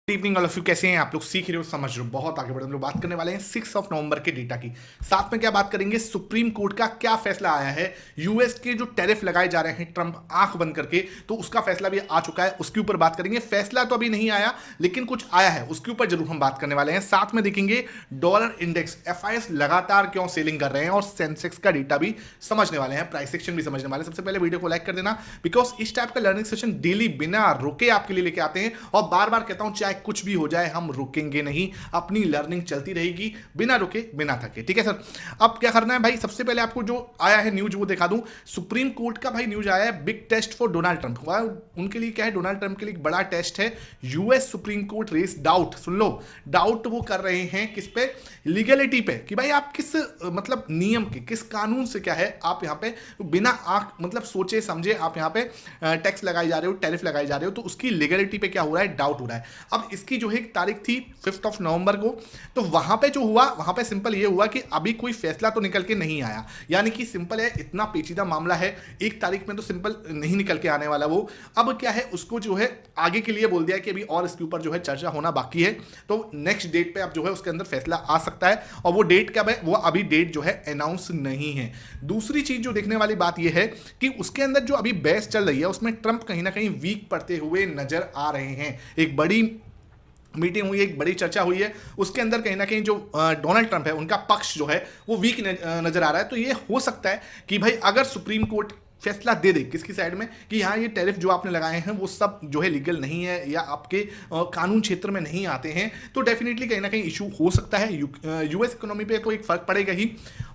Evening all of you, कैसे हैं आप लोग? सीख रहे हो, समझ रहे हो, बहुत आगे बढ़े। हम लोग बात करने वाले हैं 6 नवंबर के डेटा की। साथ में क्या बात करेंगे, सुप्रीम कोर्ट का क्या फैसला आया है, यूएस के जो टैरिफ लगाए जा रहे हैं ट्रंप आंख बंद करके, तो उसका फैसला भी आ चुका है, उसके ऊपर बात करेंगे। फैसला तो अभी नहीं आया, लेकिन कुछ आया है, उसके ऊपर जरूर हम बात करने वाले हैं। साथ में देखेंगे डॉलर इंडेक्स, एफआईएस लगातार क्यों सेलिंग कर रहे हैं, और सेंसेक्स का डेटा भी समझने वाले हैं, प्राइस एक्शन भी समझने वाले हैं। सबसे पहले वीडियो को लाइक कर देना, बिकॉज इस टाइप का लर्निंग सेशन डेली बिना रुके आपके लिए लेके आते हैं। और बार बार कहता हूं, चाहे कुछ भी हो जाए, हम रुकेंगे नहीं, अपनी लर्निंग चलती रहेगी बिना रुके बिना थके। ठीक है सर। अब क्या करना है भाई, सबसे पहले आपको जो आया है न्यूज वो दिखा दूं। सुप्रीम कोर्ट का भाई न्यूज आया है, big test for Donald Trump. उनके लिए क्या है, डोनाल्ड ट्रंप के लिए एक बड़ा टेस्ट है। US Supreme Court raise doubt, सुन लो, डाउट वो कर रहे हैं किस पे, लीगलिटी पे, कि भाई आप किस मतलब नियम के, किस कानून से क्या है, आप यहाँ पे बिना आंख मतलब सोचे समझे आप यहाँ पे टैक्स लगाए जा रहे हो, टैरिफ लगाए जा रहे हो, तो उसकी लीगलिटी पे क्या हो रहा है, डाउट हो रहा है। अब इसकी जो है तारीख थी 5 नवंबर को, तो वहां पे जो हुआ, वहां पे सिंपल ये हुआ कि अभी कोई फैसला तो निकल के नहीं आया। यानी कि सिंपल है, इतना पेचीदा मामला है, एक तारीख में तो सिंपल नहीं निकल के आने वाला वो। अब क्या है, उसको जो है आगे के लिए बोल दिया कि अभी और इसके ऊपर जो है चर्चा होना बाकी है, तो नेक्स्ट डेट पे अब जो है उसके अंदर फैसला आ सकता है। और वो डेट कब है, वो अभी डेट जो है अनाउंस नहीं है। दूसरी चीज जो देखने वाली बात यह है कि उसके अंदर जो अभी बहस चल रही है, उसमें ट्रंप कहीं ना कहीं वीक पड़ते हुए नजर आ रहे हैं। एक बड़ी मीटिंग हुई है, एक बड़ी चर्चा हुई है, उसके अंदर कहीं ना कहीं जो डोनाल्ड ट्रंप है, उनका पक्ष जो है वो वीक नजर आ रहा है। तो ये हो सकता है कि भाई अगर सुप्रीम कोर्ट फैसला दे दे किसकी साइड में, कि यहाँ ये टैरिफ जो आपने लगाए हैं वो सब जो है लीगल नहीं है, या आपके कानून क्षेत्र में नहीं आते हैं, तो डेफिनेटली कहीं ना कहीं इशू हो सकता है। यूएस इकोनॉमी पे तो एक फर्क पड़ेगा ही,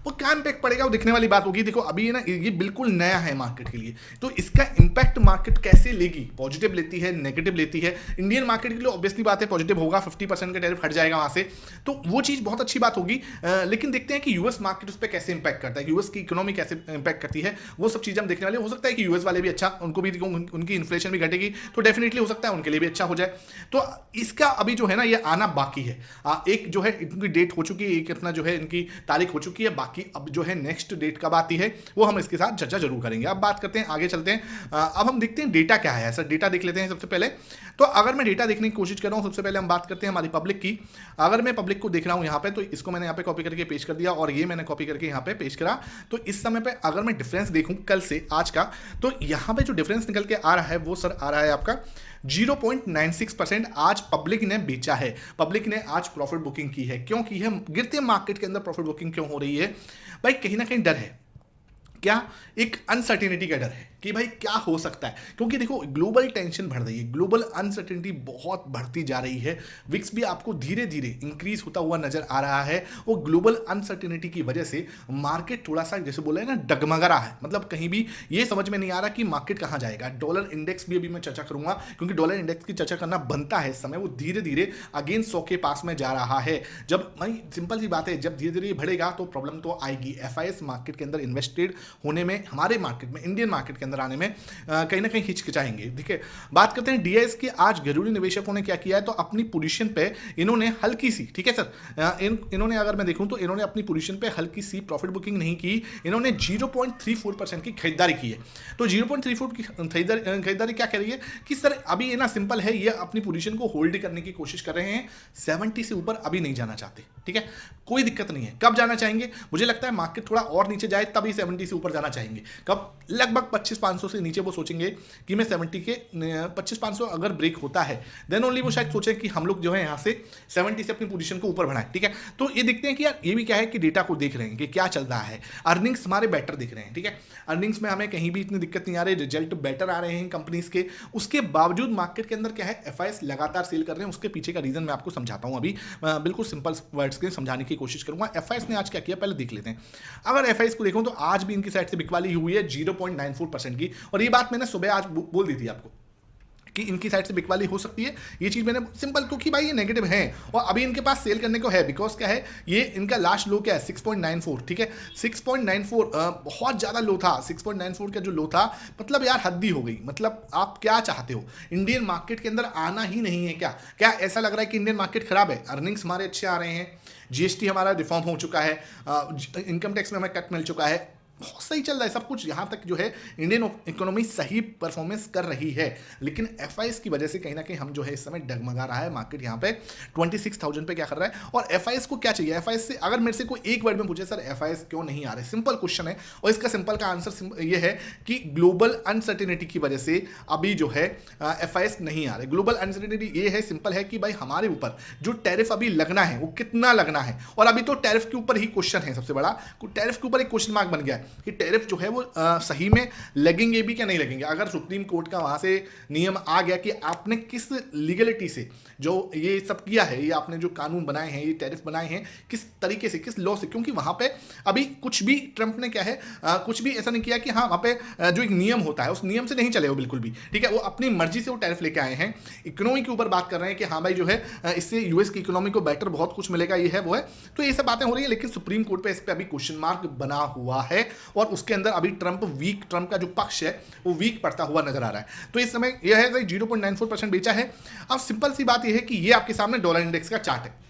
वो क्या इंपैक्ट पड़ेगा वो दिखने वाली बात होगी। देखो अभी ये ना, ये बिल्कुल नया है मार्केट के लिए, तो इसका इंपैक्ट मार्केट कैसे लेगी, पॉजिटिव लेती है, नेगेटिव लेती है। इंडियन मार्केट के लिए ऑब्वियसली बात है पॉजिटिव होगा, 50% का टैरिफ हट जाएगा वहां से, तो वो चीज़ बहुत अच्छी बात होगी। लेकिन देखते हैं कि यूएस मार्केट उस पर कैसे इंपैक्ट करता है, यूएस की इकोनॉमी कैसे इंपैक्ट करती है, वो सब चीज़ हम देखने वाले। हो सकता है कि यूएस वाले भी अच्छा, उनको भी उनकी इन्फ्लेशन भी घटेगी, तो डेफिनेटली हो सकता है उनके लिए भी अच्छा हो जाए। तो इसका अभी जो है ना, ये आना बाकी है। एक जो है इनकी डेट हो चुकी है, एक अपना जो है इनकी तारीख हो चुकी है, बाकी अब जो है नेक्स्ट डेट कब आती है वो हम इसके साथ चर्चा जरूर करेंगे। अब बात करते हैं, आगे चलते हैं। अब हम देखते हैं डेटा क्या है। सर डेटा देख लेते हैं सबसे पहले। तो अगर मैं डेटा देखने की कोशिश कर रहा हूं, सबसे पहले हम बात करते हैं हमारी पब्लिक की। अगर मैं पब्लिक को देख रहा हूं यहां पे, तो इसको मैंने यहां पे कॉपी करके पेश कर दिया, और ये मैंने कॉपी करके यहां पे पेश करा। तो इस समय पे अगर मैं डिफरेंस देखूं कल से आज का, तो यहां पे जो डिफरेंस निकल के आ रहा है वो सर आ रहा है आपका 0.96% आज पब्लिक ने बेचा है। पब्लिक ने आज प्रॉफिट बुकिंग की है। क्यों की है? गिरते मार्केट के अंदर प्रॉफिट बुकिंग क्यों हो रही है भाई? कहीं ना कहीं डर है, क्या एक अनसर्टेनिटी का डर है कि भाई क्या हो सकता है। क्योंकि देखो ग्लोबल टेंशन बढ़ रही है, ग्लोबल अनसर्टेनिटी बहुत बढ़ती जा रही है। विक्स भी आपको धीरे धीरे इंक्रीज होता हुआ नजर आ रहा है, वो ग्लोबल अनसर्टेनिटी की वजह से मार्केट थोड़ा सा जैसे बोला है ना, डगमगा रहा है। मतलब कहीं भी ये समझ में नहीं आ रहा कि मार्केट कहाँ जाएगा। डॉलर इंडेक्स भी अभी मैं चर्चा करूंगा, क्योंकि डॉलर इंडेक्स की चर्चा करना बनता है इस समय। वो धीरे धीरे अगेन 100 के पास में जा रहा है। जब भाई सिंपल सी बात है, जब धीरे धीरे बढ़ेगा तो प्रॉब्लम तो आएगी। एफआईएस मार्केट के अंदर इन्वेस्टेड होने में, हमारे मार्केट में, इंडियन मार्केट के अंदर आने में कहीं ना कहीं हिचकिचाएंगे। ठीक है, बात करते हैं डीआईएस की। आज घरेलू निवेशकों ने क्या किया है, तो अपनी पोजीशन पे इन्होंने हल्की सी, ठीक है सर, इन्होंने अगर मैं देखूं तो इन्होंने अपनी पोजीशन पे हल्की सी प्रॉफिट बुकिंग नहीं की, इन्होंने 0.34% की खरीदारी की है। तो 0.34 की खरीदारी क्या कह रही है कि सर अभी ये ना सिंपल है, ये अपनी पोजीशन को होल्ड करने की कोशिश कर रहे हैं, 70 से ऊपर अभी नहीं जाना चाहते। ठीक है, कोई दिक्कत नहीं है। कब जाना चाहेंगे? मुझे लगता है मार्केट थोड़ा और नीचे जाए तभी 70 से ऊपर जाना चाहेंगे। कब? लगभग 25,500 से नीचे वो सोचेंगे कि मैं 70 के 25,500 अगर ब्रेक होता है, देन ओनली वो शायद सोचे कि हम लोग जो है यहाँ से 70 से अपनी पोजीशन को ऊपर बढ़ाएं। ठीक है, तो ये देखते हैं कि यार ये भी क्या है कि डेटा को देख रहे हैं कि क्या चल रहा है। अर्निंग्स हमारे बेटर दिख रहे हैं। ठीक है, अर्निंग्स में हमें कहीं भी इतनी दिक्कत नहीं आ रही, रिजल्ट बेटर आ रहे हैं कंपनीज के। उसके बावजूद मार्केट के अंदर क्या है, एफआईएस लगातार सेल कर रहे हैं। उसके पीछे का रीजन मैं आपको समझाता हूं अभी, बिल्कुल सिंपल वर्ड्स के समझाने की कोशिश करूंगा। एफआईएस ने आज क्या किया पहले देख लेते हैं। अगर एफआईएस को देखो तो आज भी इनकी साइड से बिकवाली हुई है 0.94% की, और ये बात मैंने सुबह आज बोल दी थी आपको कि इनकी साइड से बिकवाली हो सकती है। ये चीज मैंने सिंपल, क्योंकि भाई ये नेगेटिव है और अभी इनके पास सेल करने को है। बिकॉज क्या है, ये इनका लास्ट लो क्या है, 6.94। ठीक है, 6.94 बहुत ज्यादा लो था। 6.94 का जो लो था, मतलब यार हद ही हो गई। मतलब आप क्या चाहते हो, इंडियन मार्केट के अंदर आना ही नहीं है क्या? क्या ऐसा लग रहा है कि इंडियन मार्केट खराब है? अर्निंग्स हमारे अच्छे आ रहे हैं, जीएसटी हमारा रिफॉर्म हो चुका है, इनकम टैक्स में हमें कट मिल चुका है, बहुत सही चल रहा है सब कुछ, यहाँ तक जो है इंडियन इकोनॉमी सही परफॉर्मेंस कर रही है, लेकिन एफआईएस की वजह से कहीं ना कहीं हम जो है इस समय डगमगा रहा है। मार्केट यहाँ पे 26,000 पे क्या कर रहा है, और एफआईएस को क्या चाहिए, एफआईएस से अगर मेरे से कोई एक वर्ड में पूछे सर एफआईएस क्यों नहीं आ रहे, सिंपल क्वेश्चन है, और इसका सिंपल का आंसर ये है कि ग्लोबल अनसर्टेनिटी की वजह से अभी जो है एफआईएस नहीं आ रहे। ग्लोबल अनसर्टेनिटी ये है, सिंपल है कि भाई हमारे ऊपर जो टैरिफ अभी लगना है वो कितना लगना है, और अभी तो टैरिफ के ऊपर ही क्वेश्चन है सबसे बड़ा, टैरिफ के ऊपर एक क्वेश्चन मार्क बन गया है कि टैरिफ जो है वो सही में लगेंगे भी क्या नहीं लगेंगे। अगर सुप्रीम कोर्ट का वहां से नियम आ गया कि आपने किस लीगलिटी से जो ये सब किया है, ये आपने जो कानून बनाए हैं, ये टैरिफ बनाए हैं, किस तरीके से, किस लॉ से, क्योंकि वहां पे अभी कुछ भी ट्रंप ने क्या है कुछ भी ऐसा नहीं किया कि हाँ वहां पे जो एक नियम होता है उस नियम से नहीं चले वो बिल्कुल भी, ठीक है, वो अपनी मर्जी से वो टैरिफ लेके आए हैं। इकोनॉमी के ऊपर बात कर रहे हैं कि हाँ भाई जो है इससे यूएस की इकोनॉमी को बेटर बहुत कुछ मिलेगा, ये है वो है, तो ये सब बातें हो रही है, लेकिन सुप्रीम कोर्ट पे इस पे अभी क्वेश्चन मार्क बना हुआ है, और उसके अंदर अभी ट्रंप का जो पक्ष है वो वीक पड़ता हुआ नजर आ रहा है। तो इस समय यह है 0.94% बेचा है। अब सिंपल सी बात यह है कि ये आपके सामने डॉलर इंडेक्स का चार्ट है,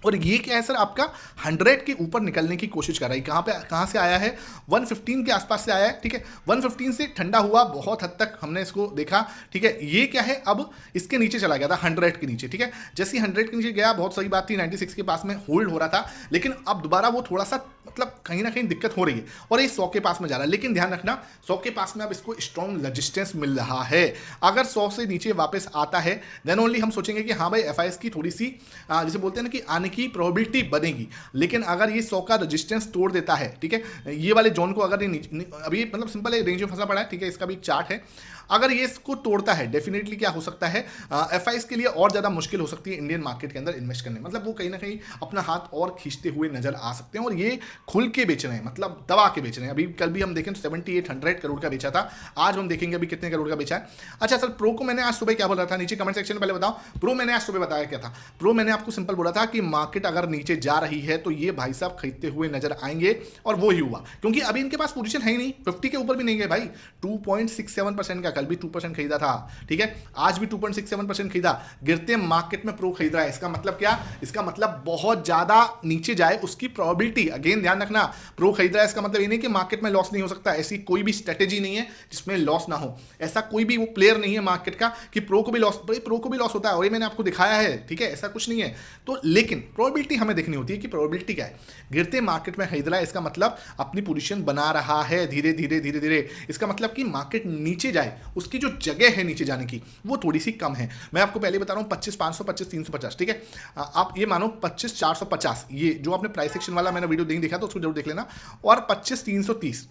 और ये क्या है सर, आपका 100 के ऊपर निकलने की कोशिश कर रहा है। कहाँ से आया है, 115 के आसपास से आया है, ठीक है, 115 से ठंडा हुआ बहुत हद तक हमने इसको देखा, ठीक है, ये क्या है अब इसके नीचे चला गया था 100 के नीचे, ठीक है, जैसे ही 100 के नीचे गया बहुत सही बात थी, 96 के पास में होल्ड हो रहा था, लेकिन अब दोबारा वो थोड़ा सा मतलब कहीं ना कहीं दिक्कत हो रही है, और ये 100 के पास में जा रहा है, लेकिन ध्यान रखना 100 के पास में अब इसको स्ट्रॉन्ग रेजिस्टेंस मिल रहा है। अगर 100 से नीचे वापस आता है देन ओनली हम सोचेंगे कि हाँ भाई एफआईएस की थोड़ी सी जिसे बोलते हैं ना कि आने की प्रोबेबिलिटी बनेगी, लेकिन अगर ये 100 का रेजिस्टेंस तोड़ देता है, ठीक है, ये वाले जोन को अगर ये अभी मतलब सिंपल है रेंज में फंसा पड़ा है, ठीक है, इसका भी एक चार्ट है, अगर ये इसको तोड़ता है डेफिनेटली क्या हो सकता है, एफआईएस के लिए और ज़्यादा मुश्किल हो सकती है इंडियन मार्केट के अंदर इन्वेस्ट करने, मतलब वो कहीं ना कहीं अपना हाथ और खींचते हुए नजर आ सकते हैं, और ये खुल के बेच रहे हैं, मतलब दबा के बेच रहे हैं। अभी कल भी हम देखें तो 7800 करोड़ का बेचा था, आज हम देखेंगे अभी कितने करोड़ का बेचा है। अच्छा सर प्रो को मैंने आज सुबह क्या बोला था, नीचे कमेंट सेक्शन में पहले बताओ, प्रो मैंने आज सुबह बताया क्या था, प्रो मैंने आपको सिंपल बोला था कि मार्केट अगर नीचे जा रही है तो ये भाई साहब खरीदते हुए नजर आएंगे, और वो ही हुआ, क्योंकि अभी इनके पास पोजीशन है ही नहीं, 50 के ऊपर भी नहीं गए भाई, 2.67% का, कल भी 2% खरीदा था, ठीक है, आज भी 2.67% खरीदा, गिरते मार्केट में प्रो खरीद रहा है, इसका मतलब क्या, इसका मतलब बहुत ज्यादा नीचे जाए उसकी प्रोबेबिलिटी, अगेन ध्यान रखना, प्रो खरीद रहा है इसका मतलब ये नहीं कि मार्केट में लॉस नहीं हो सकता, ऐसी कोई भी स्ट्रेटेजी नहीं है जिसमें लॉस ना हो, ऐसा कोई भी वो प्लेयर नहीं है मार्केट का कि प्रो को भी लॉस होता है, और ये मैंने आपको दिखाया है, ठीक है, ऐसा कुछ नहीं है। तो लेकिन प्रोबेबिलिटी हमें देखनी होती है कि प्रोबेबिलिटी क्या है, गिरते मार्केट में खरीद रहा है इसका मतलब अपनी पोजीशन बना रहा है धीरे धीरे धीरे धीरे, इसका मतलब कि मार्केट नीचे जाए उसकी जो जगह है नीचे जाने की वो थोड़ी सी कम है। मैं आपको पहले बता रहा हूं 25,500 25,350, ठीक है, आप ये मानो 25,450, ये जो आपने प्राइस सेक्शन वाला मैंने वीडियो नहीं देखा तो उसको जरूर देख लेना, और 25,330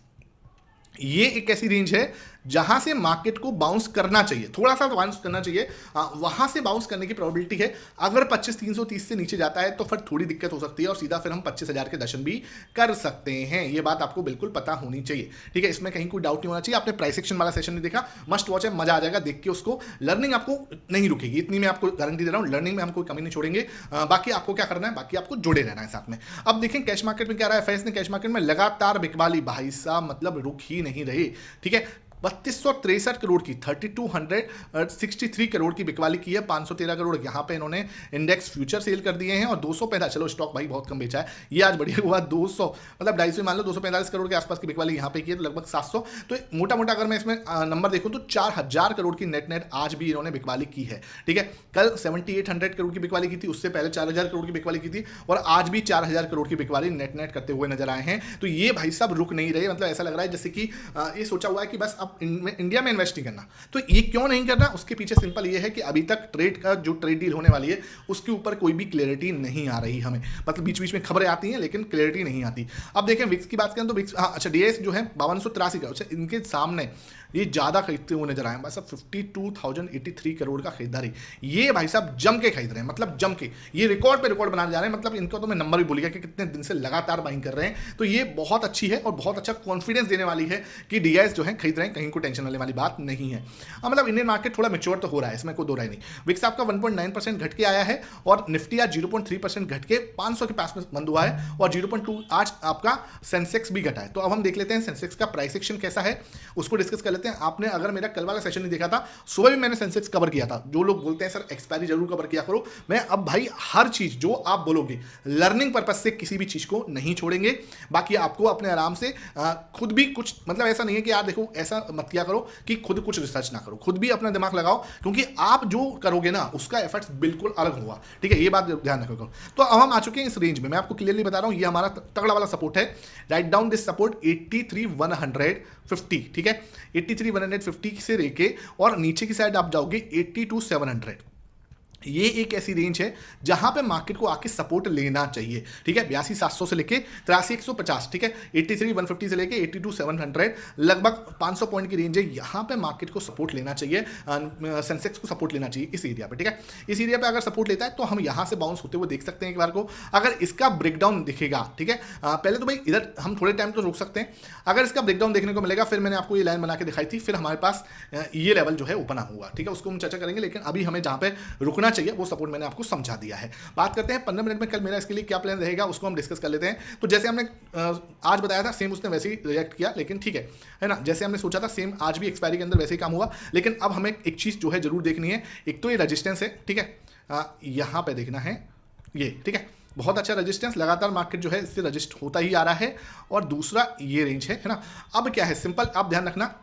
ये एक ऐसी रेंज है जहां से मार्केट को बाउंस करना चाहिए, थोड़ा सा बाउंस करना चाहिए, वहां से बाउंस करने की प्रोबेबिलिटी है। अगर 25,330 से नीचे जाता है तो फिर थोड़ी दिक्कत हो सकती है, और सीधा फिर हम 25,000 के दर्शन भी कर सकते हैं, ये बात आपको बिल्कुल पता होनी चाहिए, ठीक है, इसमें कहीं कोई डाउट नहीं होना चाहिए। आपने प्राइस सेक्शन वाला सेशन नहीं देखा, मस्ट वॉच है, मजा आ जाएगा देख के उसको, लर्निंग आपको नहीं रुकेगी, इतनी मैं आपको गारंटी दे रहा हूँ, लर्निंग में हम कोई कमी नहीं छोड़ेंगे। बाकी आपको क्या करना है, बाकी आपको जुड़े रहना है साथ में। अब देखें कैश मार्केट में क्या रहा है, एफआईएस ने कैश मार्केट में लगातार बिकवाली भाई साहब मतलब रुक ही नहीं रही, ठीक है, 3263 करोड़ की 3263 करोड़ की बिकवाली की है, 513 करोड़ यहाँ पे इन्होंने इंडेक्स फ्यूचर सेल कर दिए हैं, और 245, चलो स्टॉक भाई बहुत कम बेचा है, ये आज बढ़िया हुआ 200 मतलब 250 मान लो 245 करोड़ के आसपास की बिकवाली यहाँ पे की है, तो लगभग 700, तो मोटा मोटा अगर मैं इसमें नंबर देखूँ तो 4000 करोड़ की नेट आज भी इन्होंने बिकवाली की है, ठीक है, कल 7800 करोड़ की बिकवाली की थी, उससे पहले 4000 करोड़ की बिकवाली की थी, और आज भी 4000 करोड़ की बिकवाली नेट करते हुए नजर आए हैं। तो ये भाई साहब रुक नहीं रहे, मतलब ऐसा लग रहा है जैसे कि ये सोचा हुआ है कि बस अब इंडिया में इन्वेस्ट नहीं करना। तो ये क्यों नहीं करना, उसके पीछे सिंपल ये है कि अभी तक ट्रेड डील होने वाली है उसके ऊपर कोई भी क्लैरिटी नहीं आ रही हमें, मतलब बीच बीच में खबरें आती हैं लेकिन क्लैरिटी नहीं आती। अब देखें विक्स की बात करें तो विक्स, हाँ अच्छा, डीएस जो है 5283 का, अच्छा इनके सामने ये ज़्यादा खरीदते हुए नजर आए भाई साहब, 52,083 करोड़ का खरीदारी, ये भाई साहब जम के खरीद रहे हैं, मतलब जम के, ये रिकॉर्ड पे रिकॉर्ड बनाने जा रहे हैं, मतलब इनका तो मैं नंबर भी भूल गया कि कितने दिन से लगातार बाइंग कर रहे हैं, तो ये बहुत अच्छी है और बहुत अच्छा कॉन्फिडेंस देने वाली है कि डीआईएस जो है खरीद रहे हैं, कहीं को टेंशन वाली बात नहीं है। मतलब इंडियन मार्केट थोड़ा मेच्योर तो हो रहा है, इसमें कोई दो राय नहीं। विक्स आपका 1.9% घट के आया है और निफ्टी आज 0.3% घट के 500 के पास में बंद हुआ है और 0.2 आज आपका सेंसेक्स भी घटा है। तो अब हम देख लेते हैं सेंसेक्स का प्राइस एक्शन कैसा है, उसको डिस्कस कर लेते हैं। आपने अगर मेरा कल वाला सेशन नहीं देखा था, सुबह भी मैंने सेंसेक्स कवर किया था। जो लोग बोलते हैं सर एक्सपायरी जरूर कवर किया करो, मैं अब भाई हर चीज जो आप बोलोगे लर्निंग पर्पज से किसी भी चीज को नहीं छोड़ेंगे। बाकी आपको अपने आराम से खुद भी कुछ, मतलब ऐसा नहीं है कि यार देखो ऐसा मत किया करो कि खुद कुछ रिसर्च ना करो, खुद भी अपना दिमाग लगाओ, क्योंकि आप जो करोगे ना उसका एफर्ट्स बिल्कुल अलग होगा। ठीक है, ये बात ध्यान रखो। तो अब हम आ चुके हैं इस रेंज में, मैं आपको क्लियरली बता रहा हूं, ये हमारा तगड़ा वाला सपोर्ट है। राइट डाउन दिस सपोर्ट 83,150, ठीक है, 83,150 से लेके और नीचे की साइड आप जाओगे 82,700। ये एक ऐसी रेंज है जहां पे मार्केट को आके सपोर्ट लेना चाहिए। ठीक है, 82,700 से लेके 83,150, ठीक है, 83,150 से लेके 82,700, लगभग 500 पॉइंट की रेंज है। यहां पे मार्केट को सपोर्ट लेना चाहिए, सेंसेक्स को सपोर्ट लेना चाहिए इस एरिया पे। ठीक है, इस एरिया पे अगर सपोर्ट लेता है तो हम यहां से बाउंस होते हुए देख सकते हैं एक बार को। अगर इसका ब्रेकडाउन दिखेगा, ठीक है, पहले तो भाई इधर हम थोड़े टाइम तो रोक सकते हैं। अगर इसका ब्रेकडाउन देखने को मिलेगा, फिर मैंने आपको ये लाइन बना के दिखाई थी, फिर हमारे पास ये लेवल जो है ओपन हुआ। ठीक है, उसको हम चर्चा करेंगे, लेकिन अभी हमें जहां पे रुकना चाहिए वो सपोर्ट मैंने आपको समझा दिया है। बात करते हैं 15 मिनट में कल मेरा इसके लिए क्या प्लान रहेगा, उसको हम डिस्कस कर लेते हैं। तो जैसे हमने आज बताया था सेम उसने वैसे ही रिएक्ट किया, लेकिन ठीक है ना, जैसे हमने सोचा था सेम आज भी एक्सपायरी के अंदर वैसे ही काम हुआ। लेकिन अब हमें एक चीज जो है जरूर देखनी है, एक तो ये रेजिस्टेंस है, ठीक है, यहां पे देखना है ये, ठीक है, बहुत अच्छा रेजिस्टेंस, लगातार मार्केट जो है इससे रजिस्ट होता ही आ रहा है। और दूसरा ये रेंज है ना। अब क्या है, सिंपल आप ध्यान रखना,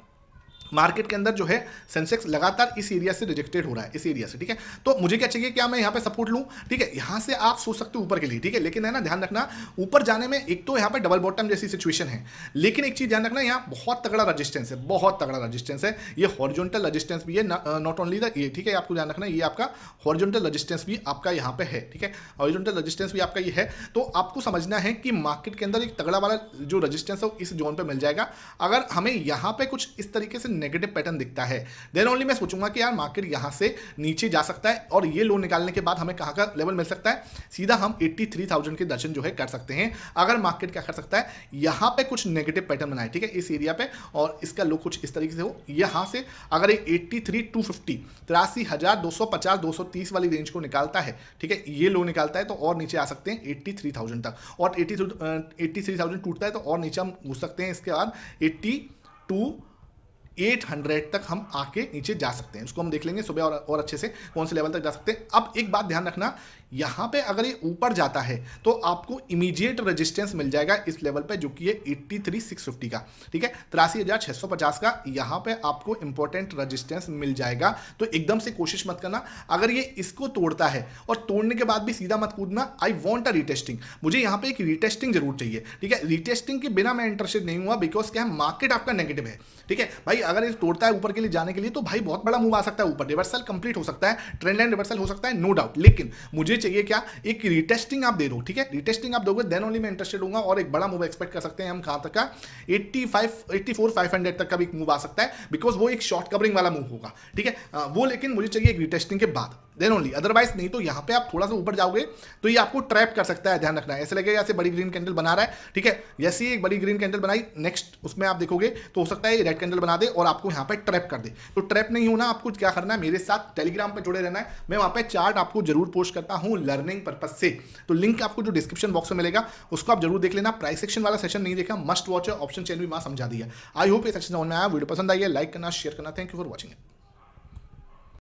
मार्केट के अंदर जो है सेंसेक्स लगातार इस एरिया से रिजेक्टेड हो रहा है, इस एरिया से। ठीक है, तो मुझे क्या चाहिए, क्या मैं यहां पे सपोर्ट लूं, ठीक है, यहां से आप सोच सकते हो ऊपर के लिए, ठीक है, लेकिन है ना ध्यान रखना ऊपर जाने में एक तो यहां पे डबल बॉटम जैसी सिचुएशन है, लेकिन एक चीज ध्यान रखना, यहां बहुत तगड़ा रेजिस्टेंस है, बहुत तगड़ा रेजिस्टेंस है। ये हॉरिजॉन्टल रेजिस्टेंस भी है, नॉट ओनली द ये, ठीक है, आपको ध्यान रखना ये आपका हॉरिजॉन्टल रेजिस्टेंस भी आपका यहां पे है। ठीक है, हॉरिजॉन्टल रेजिस्टेंस भी आपका ये है। तो आपको समझना है कि मार्केट के अंदर एक तगड़ा वाला जो रेजिस्टेंस है इस जोन पे मिल जाएगा। अगर हमें यहां पे कुछ इस तरीके से नेगेटिव पैटर्न दिखता है, देन ओनली मैं सोचूंगा कि यार मार्केट यहां से नीचे जा सकता है, और ये लो निकालने के बाद हमें कहां का लेवल मिल सकता है, सीधा हम 83,000 के दर्शन जो है कर सकते हैं। अगर मार्केट क्या कर सकता है, यहां पे कुछ नेगेटिव पैटर्न बनाए, ठीक है, इस एरिया पे, और इसका लो कुछ इस तरीके से हो, यहां से अगर ये 83,250 83,250 230 वाली रेंज को निकालता है, ठीक है, ये लो निकालता है, तो और नीचे आ सकते हैं 83,000 तक, और 83,000 टूटता है तो और नीचे हम घुस सकते हैं। इसके बाद 82,800 तक हम आके नीचे जा सकते हैं। इसको हम देख लेंगे सुबह और अच्छे से कौन से लेवल तक जा सकते हैं। अब एक बात ध्यान रखना, यहां पे अगर ये ऊपर जाता है तो आपको इमीडिएट रेजिस्टेंस मिल जाएगा इस लेवल पे, जो कि है 83,650 का, ठीक है, 83,650 का यहां पे आपको इंपॉर्टेंट रेजिस्टेंस मिल जाएगा। तो एकदम से कोशिश मत करना, अगर ये इसको तोड़ता है और तोड़ने के बाद भी सीधा मत कूदना। आई वॉन्ट अ रीटेस्टिंग, मुझे यहां पे एक रीटेस्टिंग जरूर चाहिए, ठीक है, रीटेस्टिंग के बिना मैं इंटरेस्टेड नहीं हुआ, बिकॉज क्या है, मार्केट आपका नेगेटिव है, ठीक है भाई। अगर ये तोड़ता है ऊपर के लिए जाने के लिए, तो भाई बहुत बड़ा मूव आ सकता है ऊपर, रिवर्सल कंप्लीट हो सकता है, ट्रेंड लाइन रिवर्सल हो सकता है, नो डाउट, लेकिन मुझे चाहिए क्या, एक रीटेस्टिंग आप दे दो, ठीक है, रीटेस्टिंग आप दोगे देन ओनली मैं इंटरेस्टेड होऊंगा, और एक बड़ा मूव एक्सपेक्ट कर सकते हैं हम कहां तक का, 84,500 तक का भी मूव आ सकता है, बिकॉज वो एक शॉर्ट कवरिंग वाला मूव होगा, ठीक है, वो, लेकिन मुझे चाहिए एक रीटेस्टिंग के बाद देन ओनली, अदरवाइज नहीं। तो यहां पे आप थोड़ा सा ऊपर जाओगे तो ये आपको ट्रैप कर सकता है, ध्यान रखना। ऐसे लगेगा जैसे बड़ी ग्रीन कैंडल बना रहा है, ठीक है, जैसे ही एक बड़ी ग्रीन कैंडल बनाई, नेक्स्ट उसमें आप देखोगे तो हो सकता है रेड कैंडल बना दे और आपको यहां पे ट्रैप कर दे। तो ट्रैप नहीं होना, आपको क्या करना है, मेरे साथ टेलीग्राम पे जुड़े रहना है। मैं वहां पे चार्ट आपको जरूर पोस्ट करता हूं लर्निंग पर्पज से, तो लिंक आपको जो डिस्क्रिप्शन बॉक्स में मिलेगा उसको आप जरूर देख लेना। प्राइस सेक्शन वाला सेशन नहीं देखा, मस्ट वॉच है, ऑप्शन चेन भी वहां समझा दिया। आई होप ये सेक्शन समझ में आया, वीडियो पसंद आई है, लाइक करना, शेयर करना। Thank you for watching.